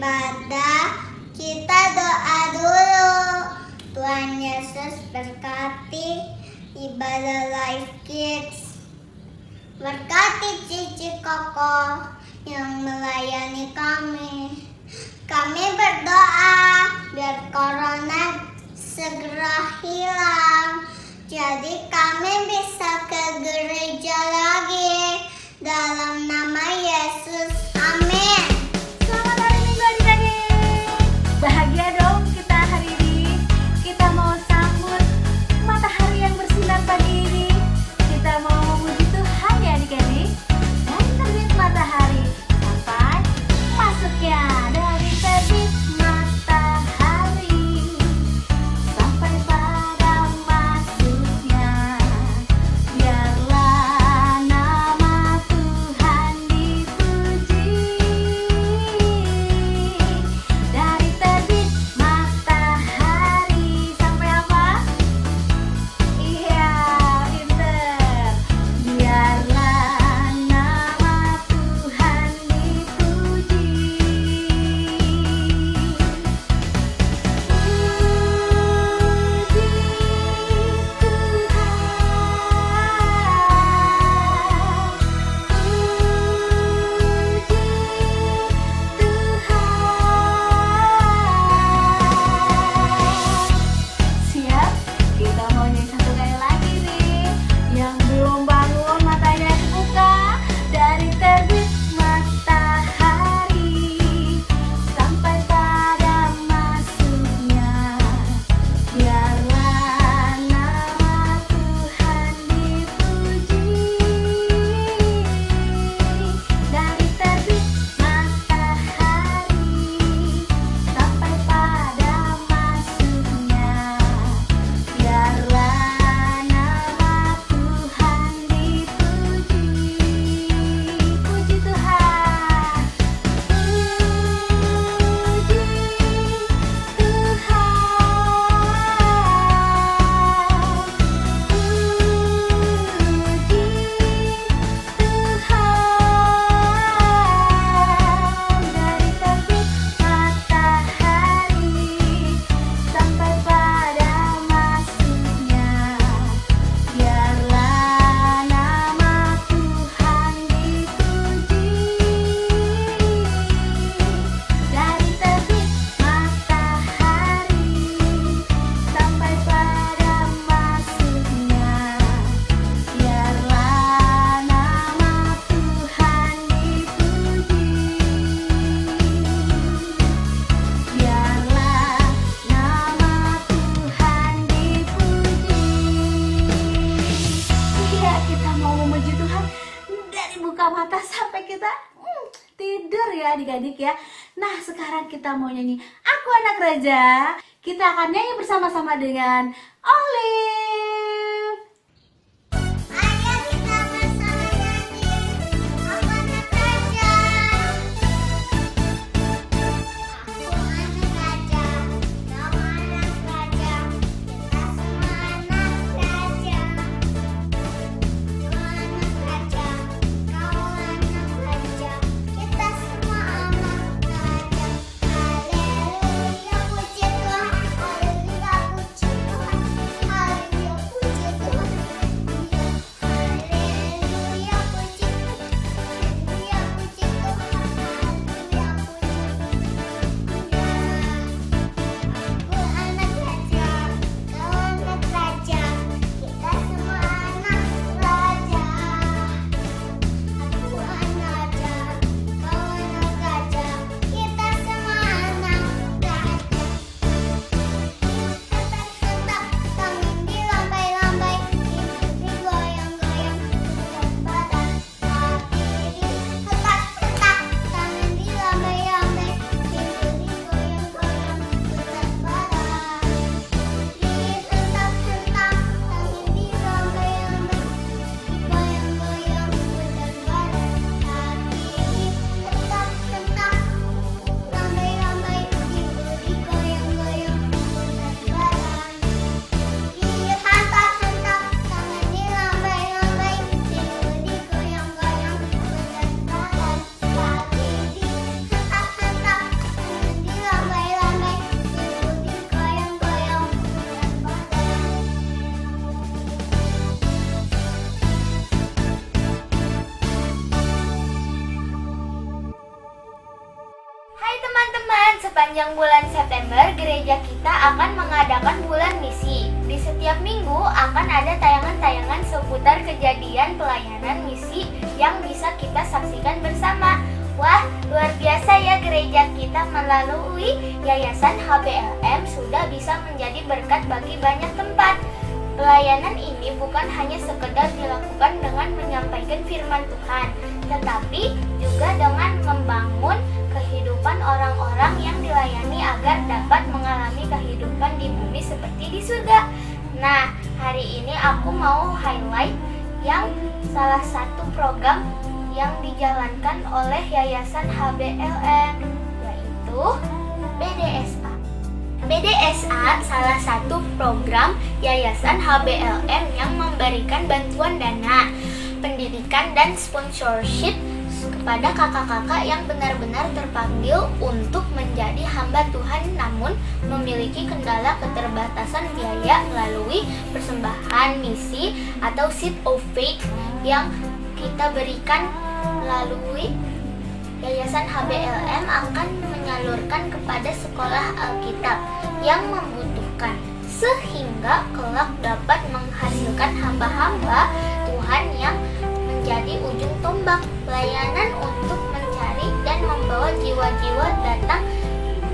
ibadah, kita doa dulu. Tuhan Yesus berkati ibadah Life Kids. Berkati Cici Koko yang melayani kami. Kami berdoa biar corona segera hilang. Jadi kami bisa ke gereja lagi. Dalam nama Yesus, amin. Selamat hari Minggu adik-adik. Bahagia dong kita hari ini. Kita mau sambut matahari yang bersinar pagi ini. Kita mau memuji Tuhan ya adik-adik. Dari terbit matahari sampai masuknya. Dari terbit matahari sampai pada masuknya. Biarlah nama Tuhan dipuji. Dari terbit matahari sampai apa? Iya, pinter. Biarlah nama Tuhan dipuji. Siap? Kita mau nyanyi satu kali lagi nih. Yang belum bangun matanya dibuka. Dari terbit matahari sampai pada masuknya. Biarlah nama Tuhan dipuji. Dari terbit matahari sampai pada masuknya. Biarlah nama Tuhan dipuji. Puji Tuhan. Puji Tuhan. Dari terbit matahari sampai pada masuknya. Biarlah nama Tuhan dipuji. Dari terbit matahari sampai pada masuknya. Biarlah nama Tuhan dipuji. Biarlah nama Tuhan dipuji. Iya, kita mau memuji Tuhan dari buka mata sampai kita tidur ya adik-adik ya. Nah, sekarang kita mau nyanyi Aku Anak Raja. Kita akan nyanyi bersama-sama dengan Olive. Ayo kita bersama nyanyi Aku Anak Raja. Aku anak raja, kau anak raja, kita semua anak raja. Aku anak raja, kau anak raja, kita semua anak raja. Haleluya, puji Tuhan, haleluya, puji Tuhan, haleluya. sepanjang bulan September, gereja kita akan mengadakan bulan misi. Di setiap minggu akan ada tayangan-tayangan seputar kejadian pelayanan misi yang bisa kita saksikan bersama. Wah, luar biasa ya, gereja kita melalui Yayasan HBLM sudah bisa menjadi berkat bagi banyak tempat. Pelayanan ini bukan hanya sekedar dilakukan dengan menyampaikan firman Tuhan, tetapi juga dengan membangun kehidupan orang-orang yang dilayani agar dapat mengalami kehidupan di bumi seperti di surga. Nah, hari ini aku mau highlight yang salah satu program yang dijalankan oleh Yayasan HBLM, yaitu BDSA. BDSA salah satu program Yayasan HBLM yang memberikan bantuan dana, pendidikan, dan sponsorship kepada kakak-kakak yang benar-benar terpanggil untuk menjadi hamba Tuhan namun memiliki kendala keterbatasan biaya melalui persembahan misi atau seed of faith yang kita berikan melalui Yayasan HBLM akan menyalurkan kepada sekolah Alkitab yang membutuhkan sehingga kelak dapat menghasilkan hamba-hamba Tuhan yang menjadi ujung tombak pelayanan untuk mencari dan membawa jiwa-jiwa datang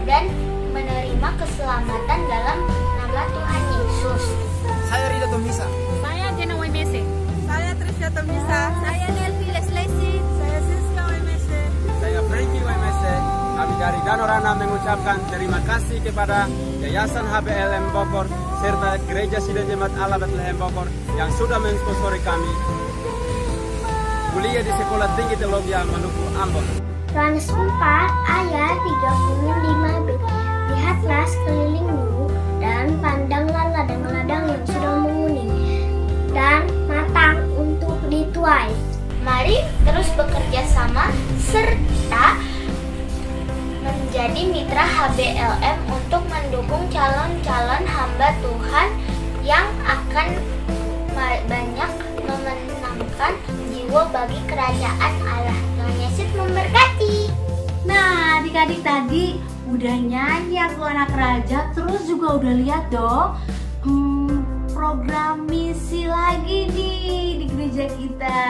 dan menerima keselamatan dalam nama Tuhan Yesus. Saya Rida Tomisa. Saya Jena Wemese. Saya Trisha Tomisa. Saya Nelvi Leslesi. Saya Siska Wemese. Saya Frankie WMS. Kami dari Danorana mengucapkan terima kasih kepada Yayasan HBLM Bogor serta Gereja Sidang Jemaat Allah Bethlehem Bogor yang sudah mensponsori kami kuliah di Sekolah Tinggi Teologi Maluku Ambon. Yohanes 4 ayat 35b. Lihatlah sekelilingmu dan pandanglah ladang-ladang yang sudah menguning dan matang untuk dituai. Mari terus bekerja sama serta menjadi mitra HBLM untuk mendukung calon-calon hamba Tuhan yang akan banyak memenangkan jiwa bagi kerajaan Allah. Tuhan Yesus memberkati. Nah, adik-adik tadi udah nyanyi Aku Anak Raja, terus juga udah lihat dong program misi lagi nih di gereja kita,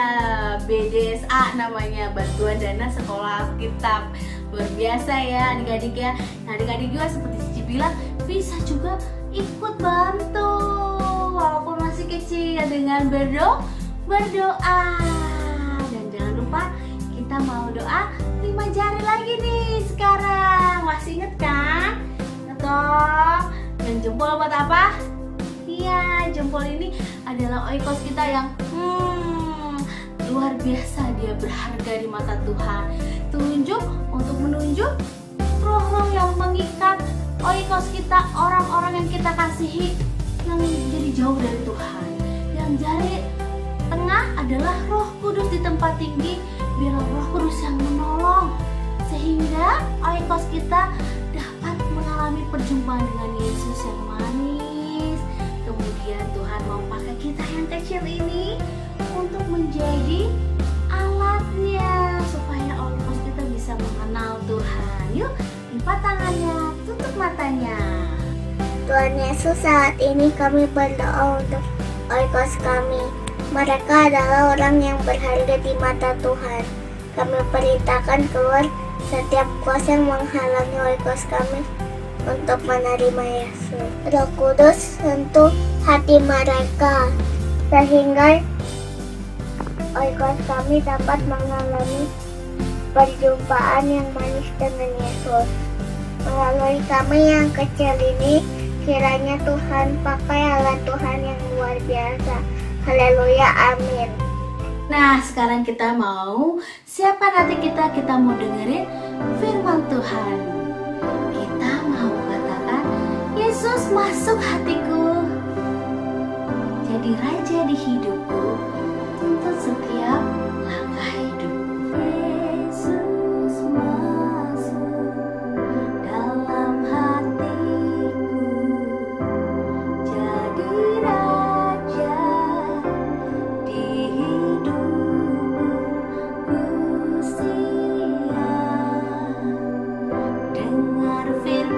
BDSA namanya, Bantuan Dana Sekolah Alkitab. Luar biasa ya adik-adik ya. Nah, adik-adik juga seperti Cici bilang bisa juga ikut bantu walaupun masih kecil dengan berdoa. Dan jangan lupa kita mau doa 5 jari lagi nih sekarang. Masih inget kan? Atau yang jempol buat apa? Iya, jempol ini adalah oikos kita yang luar biasa, dia berharga di mata Tuhan. Tunjuk untuk menunjuk roh-roh yang mengikat oikos kita, orang-orang yang kita kasihi yang jadi jauh dari Tuhan. Yang jari tengah adalah Roh Kudus di tempat tinggi, biar Roh Kudus yang menolong sehingga oikos kita dapat mengalami perjumpaan dengan Yesus yang manis. Kemudian Tuhan mau pakai kita yang kecil ini untuk menjadi alatnya supaya oikos kita bisa mengenal Tuhan. Yuk, lipat tangannya, tutup matanya. Tuhan Yesus, saat ini kami berdoa untuk oikos kami. Mereka adalah orang yang berharga di mata Tuhan. Kami perintahkan keluar setiap kuasa yang menghalangi oikos kami untuk menerima Yesus. Roh Kudus sentuh hati mereka sehingga oikos kami dapat mengalami perjumpaan yang manis dengan Yesus. Melalui kami yang kecil ini, kiranya Tuhan pakai alat Tuhan yang luar biasa. Haleluya, amin. Nah, sekarang kita mau siapa nanti kita mau dengerin firman Tuhan. Kita mau katakan, Yesus masuk hatiku, jadi raja di hidupku, tuntut setiap langkah hidupku. Yesus masuk dalam hatiku, jadi raja di hidupku. Ku siap dengar firman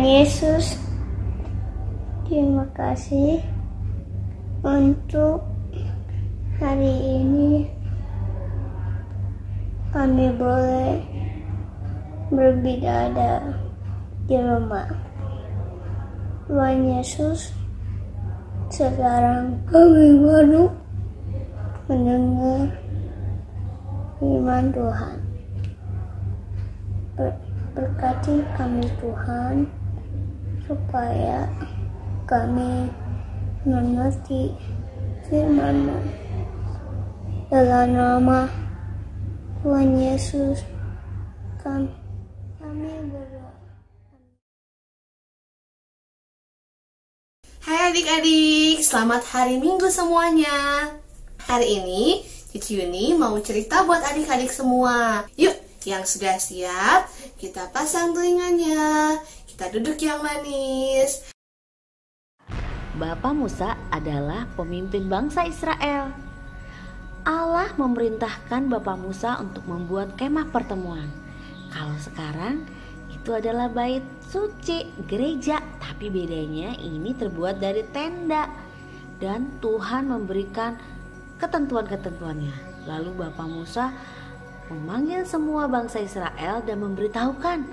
Yesus, terima kasih untuk hari ini kami boleh beribadah di rumah. Tuhan Yesus, sekarang kami baru mendengar firman Tuhan. Berkati kami Tuhan, supaya kami mengerti firman-Mu. Dalam nama Tuhan Yesus, kami berdoa. Hai adik-adik, selamat hari Minggu semuanya. Hari ini Cici Yuni mau cerita buat adik-adik semua. Yuk, yang sudah siap, kita pasang telinganya. Kita duduk yang manis. Bapak Musa adalah pemimpin bangsa Israel. Allah memerintahkan Bapak Musa untuk membuat kemah pertemuan. Kalau sekarang itu adalah bait suci, gereja, tapi bedanya ini terbuat dari tenda. Dan Tuhan memberikan ketentuan-ketentuannya. Lalu Bapak Musa memanggil semua bangsa Israel dan memberitahukan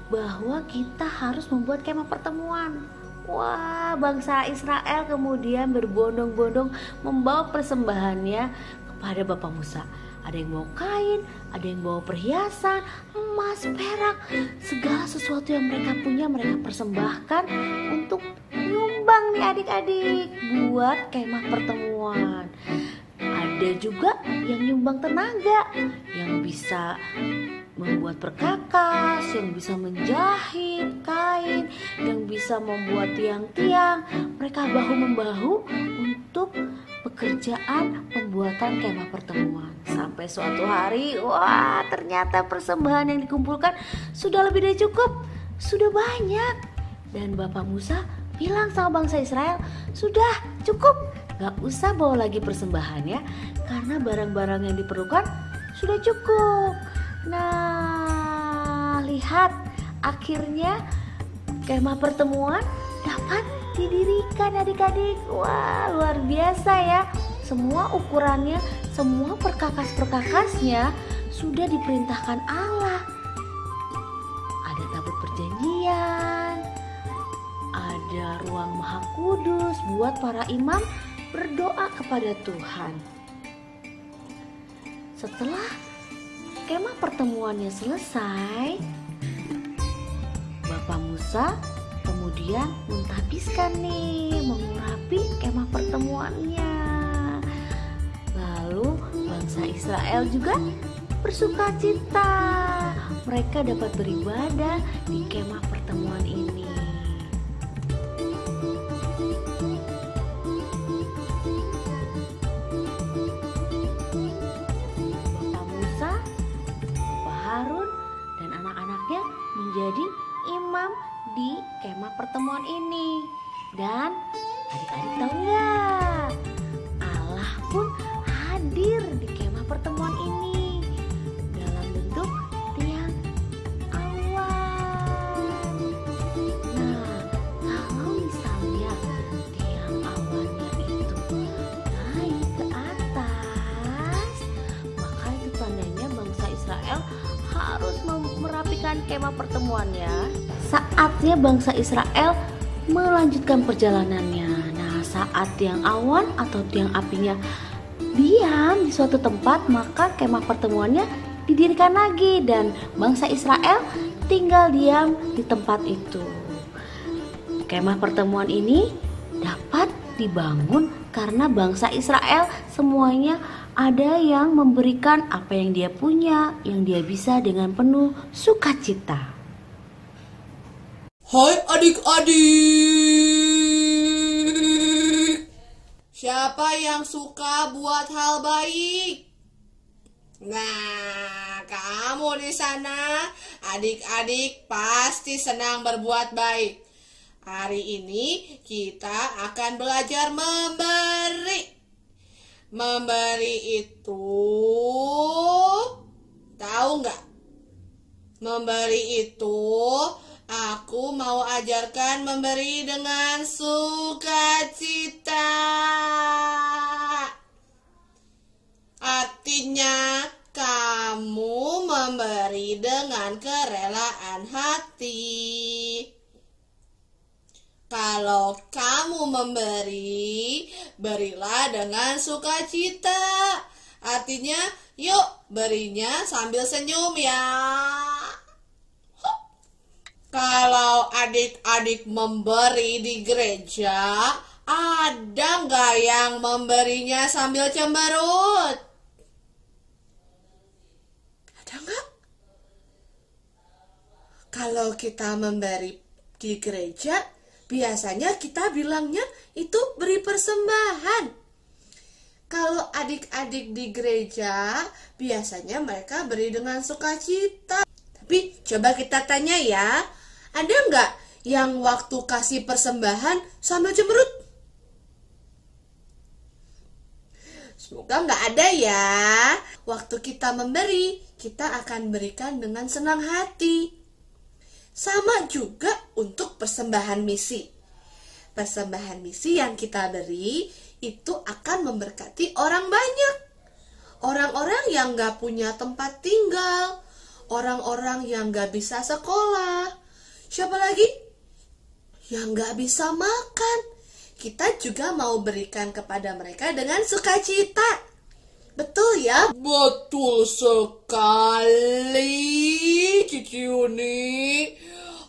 bahwa kita harus membuat kemah pertemuan. Wah, bangsa Israel kemudian berbondong-bondong membawa persembahannya kepada Bapak Musa. Ada yang bawa kain, ada yang bawa perhiasan, emas, perak, segala sesuatu yang mereka punya mereka persembahkan untuk nyumbang nih adik-adik buat kemah pertemuan. Ada juga yang nyumbang tenaga, yang bisa membuat perkakas, yang bisa menjahit kain, yang bisa membuat tiang-tiang. Mereka bahu-membahu untuk pekerjaan pembuatan kemah pertemuan. Sampai suatu hari, wah, ternyata persembahan yang dikumpulkan sudah lebih dari cukup, sudah banyak. Dan Bapak Musa bilang sama bangsa Israel, sudah cukup, gak usah bawa lagi persembahan ya, karena barang-barang yang diperlukan sudah cukup. Nah, lihat, akhirnya kemah pertemuan dapat didirikan adik-adik. Wah, luar biasa ya. Semua ukurannya, semua perkakas-perkakasnya sudah diperintahkan Allah. Ada tabut perjanjian, ada ruang maha kudus buat para imam berdoa kepada Tuhan. Setelah kemah pertemuannya selesai, Bapak Musa kemudian mentahbiskan nih, mengurapi kemah pertemuannya. Lalu bangsa Israel juga bersuka cita. Mereka dapat beribadah di kemah pertemuan ini. Bapak Musa, Bapak Harun, dan anak-anaknya menjadi imam di kemah pertemuan ini. Dan adik-adik tahu nggak? Allah pun hadir di kemah pertemuan ini dalam bentuk tiang awan. Nah, kalau misalnya tiang awannya itu naik ke atas, maka itu tandanya bangsa Israel harus merapikan kemah pertemuannya. Saatnya bangsa Israel melanjutkan perjalanannya. Nah, saat tiang awan atau tiang apinya diam di suatu tempat, maka kemah pertemuannya didirikan lagi dan bangsa Israel tinggal diam di tempat itu. Kemah pertemuan ini dapat dibangun karena bangsa Israel semuanya ada yang memberikan apa yang dia punya, yang dia bisa dengan penuh sukacita. Hai adik-adik, siapa yang suka buat hal baik? Nah, kamu di sana, adik-adik pasti senang berbuat baik. Hari ini kita akan belajar memberi. Memberi itu, tahu nggak? Memberi itu Aku mau ajarkan memberi dengan sukacita. Artinya, kamu memberi dengan kerelaan hati. Kalau kamu memberi, berilah dengan sukacita. Artinya, yuk berinya sambil senyum ya. Kalau adik-adik memberi di gereja, ada nggak yang memberinya sambil cemberut? Ada nggak? Kalau kita memberi di gereja, biasanya kita bilangnya itu beri persembahan. Kalau adik-adik di gereja, biasanya mereka beri dengan sukacita. Tapi coba kita tanya ya, ada nggak yang waktu kasih persembahan sambil cemberut? Semoga nggak ada ya. Waktu kita memberi, kita akan berikan dengan senang hati. Sama juga untuk persembahan misi. Persembahan misi yang kita beri itu akan memberkati orang banyak. Orang-orang yang nggak punya tempat tinggal, orang-orang yang nggak bisa sekolah, siapa lagi? Yang nggak bisa makan. Kita juga mau berikan kepada mereka dengan sukacita. Betul ya? Betul sekali, Cici Uni.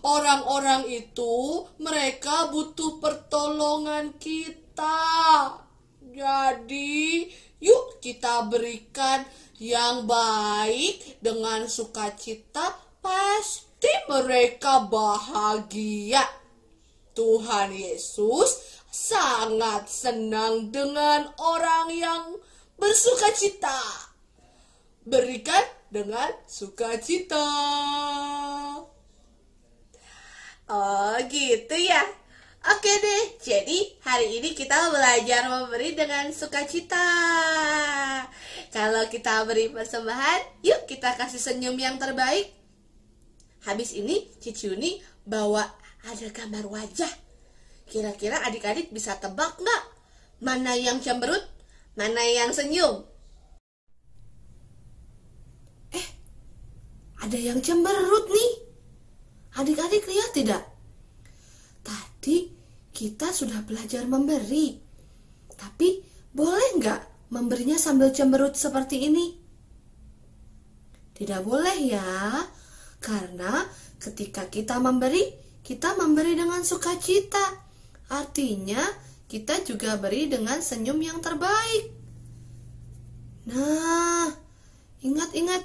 Orang-orang itu, mereka butuh pertolongan kita. Jadi, yuk kita berikan yang baik dengan sukacita. Pasti mereka bahagia. Tuhan Yesus sangat senang dengan orang yang bersukacita. Berikan dengan sukacita. Oh gitu ya. Oke deh, jadi hari ini kita belajar memberi dengan sukacita. Kalau kita beri persembahan, yuk kita kasih senyum yang terbaik. Habis ini Cici Uni bawa ada gambar wajah. Kira-kira adik-adik bisa tebak nggak? Mana yang cemberut, mana yang senyum? Ada yang cemberut nih. Adik-adik lihat tidak? Tadi kita sudah belajar memberi. Tapi boleh nggak memberinya sambil cemberut seperti ini? Tidak boleh ya. Karena ketika kita memberi dengan sukacita. Artinya kita juga beri dengan senyum yang terbaik. Nah, ingat-ingat,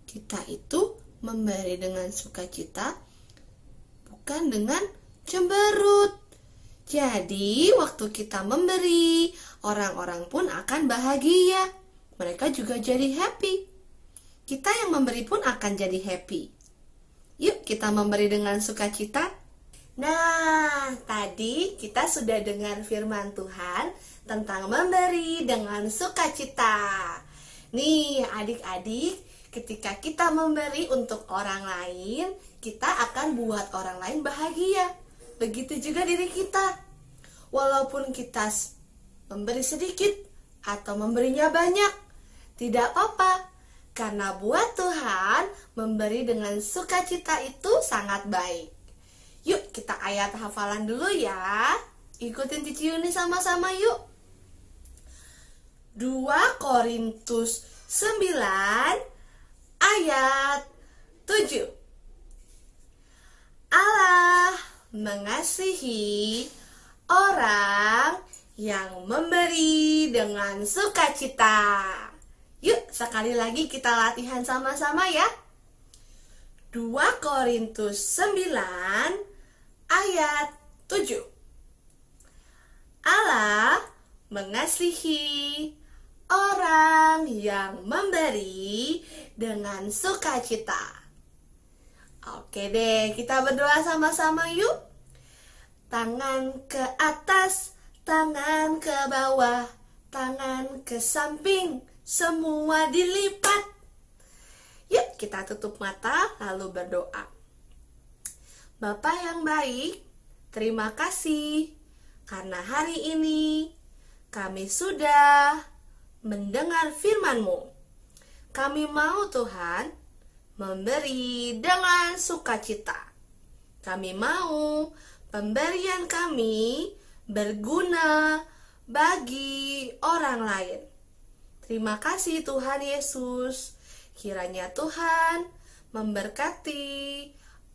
kita itu memberi dengan sukacita, bukan dengan cemberut. Jadi, waktu kita memberi, orang-orang pun akan bahagia. Mereka juga jadi happy. Kita yang memberi pun akan jadi happy. Yuk, kita memberi dengan sukacita. Nah, tadi kita sudah dengar firman Tuhan tentang memberi dengan sukacita. Nih, adik-adik, ketika kita memberi untuk orang lain, kita akan buat orang lain bahagia. Begitu juga diri kita. Walaupun kita memberi sedikit atau memberinya banyak, tidak apa-apa. Karena buat Tuhan, memberi dengan sukacita itu sangat baik. Yuk kita ayat hafalan dulu ya. Ikutin Cici Uni sama-sama yuk. 2 Korintus 9 ayat 7. Allah mengasihi orang yang memberi dengan sukacita. Yuk sekali lagi kita latihan sama-sama ya. 2 Korintus 9 ayat 7. Allah mengasihi orang yang memberi dengan sukacita. Oke deh, kita berdoa sama-sama yuk. Tangan ke atas, tangan ke bawah, tangan ke samping, semua dilipat. Yuk kita tutup mata lalu berdoa. Bapak yang baik, terima kasih karena hari ini kami sudah mendengar firman-Mu. Kami mau Tuhan memberi dengan sukacita. Kami mau pemberian kami berguna bagi orang lain. Terima kasih Tuhan Yesus. Kiranya Tuhan memberkati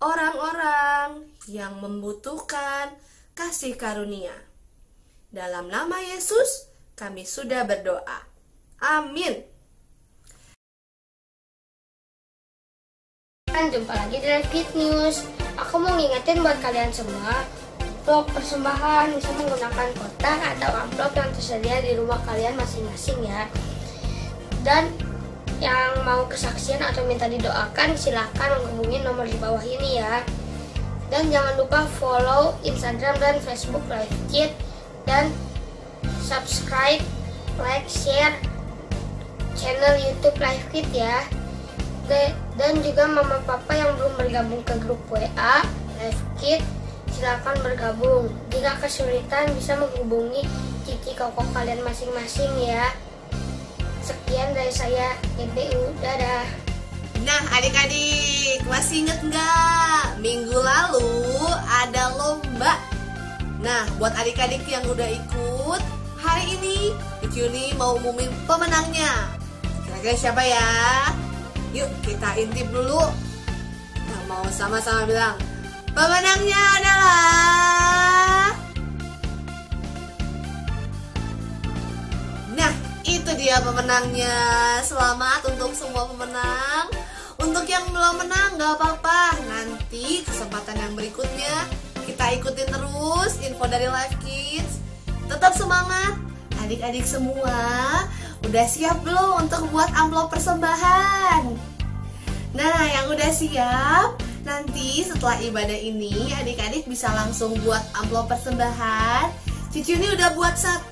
orang-orang yang membutuhkan kasih karunia. Dalam nama Yesus kami sudah berdoa. Amin. Jumpa lagi di Live Kid News. Aku mau ngingetin buat kalian semua, untuk persembahan bisa menggunakan kotak atau amplop yang tersedia di rumah kalian masing-masing ya. Dan yang mau kesaksian atau minta didoakan silahkan menghubungi nomor di bawah ini ya. Dan jangan lupa follow Instagram dan Facebook Live Kid, dan subscribe, like, share channel YouTube Live Kid ya. Dan juga mama papa yang belum bergabung ke grup WA Live Kid, silakan bergabung. Jika kesulitan bisa menghubungi cici koko kalian masing-masing ya. Sekian dari saya, IPU. Dadah. Nah adik-adik, masih inget nggak? Minggu lalu ada lomba. Nah buat adik-adik yang udah ikut, hari ini Juni mau umumin pemenangnya. Kira-kira siapa ya? Yuk kita intip dulu. Nah, mau sama-sama bilang, pemenangnya adalah... Nah itu dia pemenangnya. Selamat untuk semua pemenang. Untuk yang belum menang gak apa-apa, nanti kesempatan yang berikutnya kita ikutin terus info dari Live Kids. Tetap semangat adik-adik semua. Udah siap belum untuk buat amplop persembahan? Nah yang udah siap, nanti setelah ibadah ini adik-adik bisa langsung buat amplop persembahan. Cici ini udah buat 1.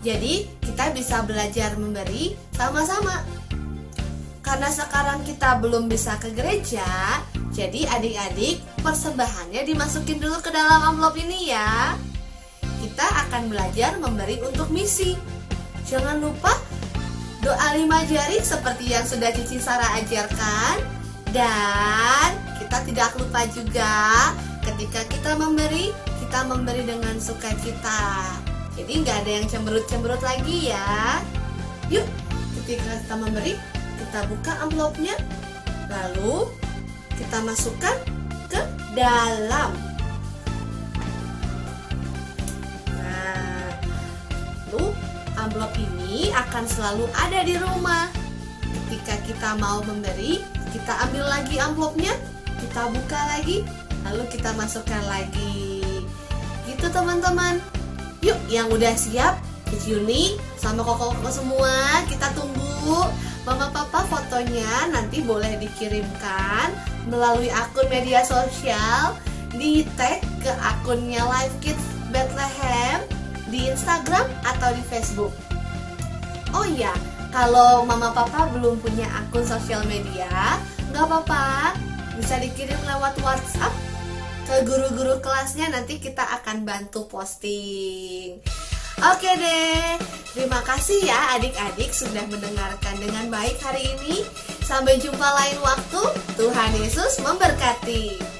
Jadi kita bisa belajar memberi sama-sama. Karena sekarang kita belum bisa ke gereja, jadi adik-adik persembahannya dimasukin dulu ke dalam amplop ini ya. Kita akan belajar memberi untuk misi. Jangan lupa doa 5 jari seperti yang sudah Cici Sarah ajarkan. Dan kita tidak lupa juga ketika kita memberi dengan sukacita. Jadi nggak ada yang cemberut-cemberut lagi ya. Yuk, ketika kita memberi, kita buka amplopnya, lalu kita masukkan ke dalam. Nah, lalu amplop ini akan selalu ada di rumah. Ketika kita mau memberi, kita ambil lagi amplopnya, kita buka lagi, lalu kita masukkan lagi. Gitu teman-teman. Yuk, yang udah siap, Cici Yuni sama koko-koko semua, kita tunggu. Mama papa fotonya nanti boleh dikirimkan melalui akun media sosial, di tag ke akunnya Live Kids Bethlehem di Instagram atau di Facebook. Oh iya, kalau mama papa belum punya akun sosial media, nggak apa-apa, bisa dikirim lewat WhatsApp ke guru-guru kelasnya, nanti kita akan bantu posting. Oke deh, terima kasih ya adik-adik sudah mendengarkan dengan baik hari ini. Sampai jumpa lain waktu, Tuhan Yesus memberkati.